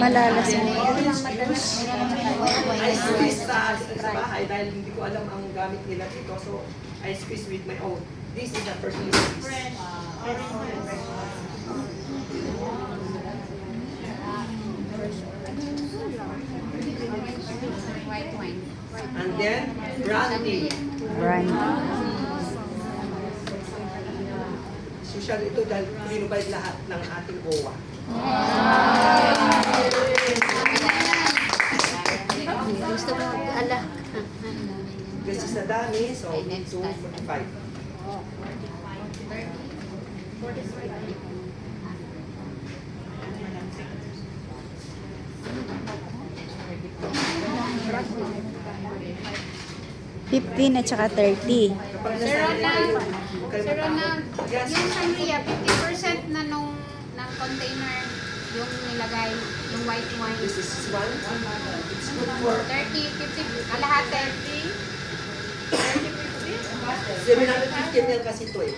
Malalas mo. I squeeze sa bahay dahil hindi ko alam ang gamit nila dito. So, I squeeze with my own. This is the first squeeze. White wine. And then, brandy. Brand. Social ito dahil pinubay lahat ng ating OWA. Gusto mo ala. This is the dami, so 245. $15 at saka 30. Kapag Sir Ronald, Sir Ronald, Yes. yung sangria, 50% na nung ng container yung nilagay, yung white wine. This is one. It's good for 30, 50, kalahati. 750 ml kasi ito eh.